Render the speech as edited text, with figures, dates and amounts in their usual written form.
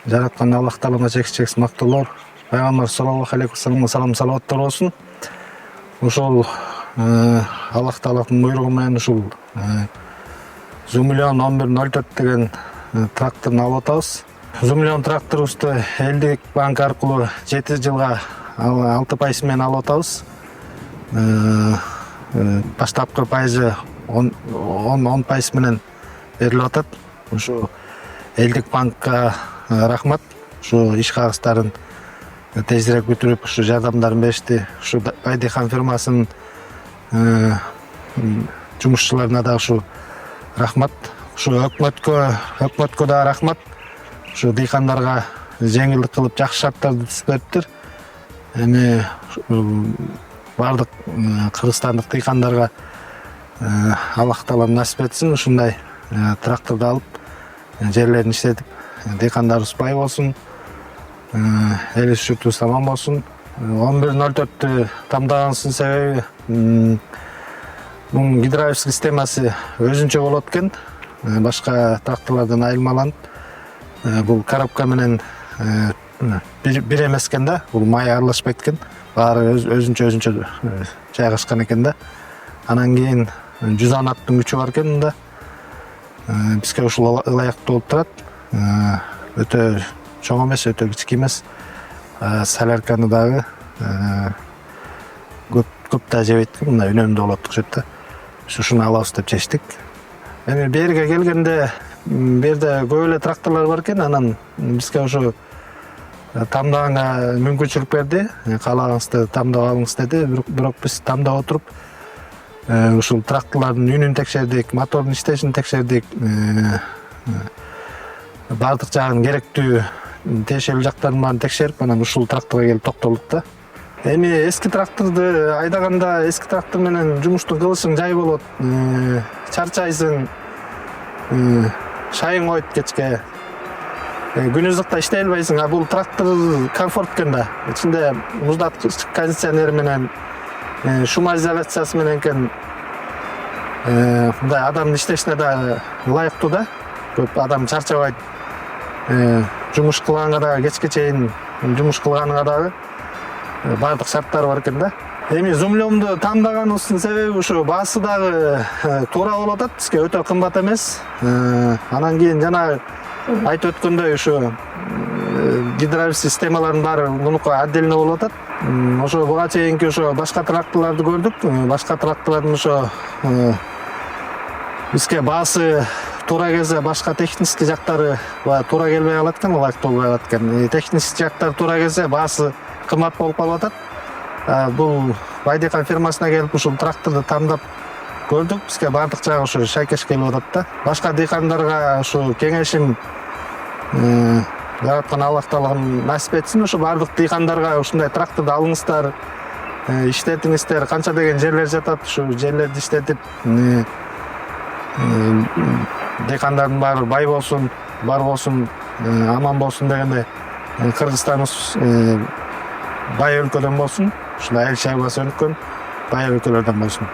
Жараткан Аллах Таалага чексиз мактоолор, пайгамбар саллаллаху алейхи вассаламга салам салаваттар болсун. Ушул Аллах Тааланын буйругу менен ушул Зумиллион 1104 деген тракторду алып атабыз. Зумиллион тракторубузду Элдик банк аркылуу 7 жылга 6% менен алып атабыз. Баштапкы пайызы 10% менен берилип атат. Ушу Элдик банкка рахмат. Ушу иш кагыздарын тезирээк бүтүрүп, ушу жардамдарын беришти. Ушу Байдихан фирмасынын жумушчуларына да ушу рахмат. Ушу өкмөткө да рахмат. Ушу дыйкандарга жеңилдик кылып жакшы шарттарды түзүп бериптир. Эми бардык кыргызстандык дыйкандарга Аллах Таала насип этсин, ушундай тракторду алып жерлерин иштетип, дыйкандарыбыз бай болсун, эл журтубуз аман болсун. 1104-тү тамдаганыбыздын себеби бунун гидравлик системасы өзүнчө болот экен. Башка тракторлордон айырмаланып, бул коробка менен бир эмес экен да, бул май аралашпайт экен. Баары өзүнчө жайгашкан экен да. Анан кийин 110 аттын күчү бар экен мында. Бизге ушул ылайыктуу болуп турат. Өтө чоң эмес, өтө кичик эмес. Солярканы дагы көп да жебейт экен, мына үнөмдүү болот окшойт да. Ушуну алабыз деп чечтик. Эми берге келгенде, берде көп эле тракторлор бар экен, анан бизге ушу тамдаганга мүмкүнчүлүк берди. Каалагыңызды тамдап алыңыз деди. Бирок биз тамдап отуруп, ушул тракторлордун үнүн текшердик, мотордун иштешин текшердик. Бардык жагын керектүү тиешелүү жактарын баарын текшерип, анан ушул тракторго келип токтолдук да. Эми эски тракторду айдаганда, эски трактор менен жумушту кылышың жай болот. Чарчайсың, шайың койт кечке. Күн ызыкта иштей албайсың, а бул трактор комфорт экен да. Ичинде муздаткыч кондиционер менен, шум изоляциясы менен экен. Мындай адамдын иштешине да ылайыктуу да. Көп адам чарчабайт. Жумуш кылганга да, кечке чейин жумуш кылганга дагы бардык шарттары бар экен да. Эми Зумиллионду тандагандын себеби ушу баасы дагы туура болуп атат, бизге өтө кымбат эмес. Анан кийин жана айтып өткөндөй ушу гидравлик системалардын баары мунука отдельно болуп атат. Ошо буга чейинки ошо башка тракторлорду көрдүк. Башка тракторлордун ошо бизге баасы туура келсе, башка технический жактары туура келбей калат экен, ылайыктуу болбой калат экен. Технический жактары туура келсе, баасы кымбат болуп калып атат. Бул Байдихан фирмасына келип ушул тракторду тандап көрдүк. Бизге бардык жагы ушу шайкеш келип атат да. Башка дыйкандарга ушу кеңешим жараткан Аллах Таала насип этсин. Ушу бардык дыйкандарга ушундай тракторду алыңыздар, иштетиңиздер. Канча деген жерлер жатат, ушу жерлерди иштетип, дыйкандардын баары бай болсун, бар болсун, аман болсун дегенде, Кыргызстаныбыз бай өлкөдөн болсун, ушундай эл чайбасы өнүккөн бай өлкөлөрдөн болсун.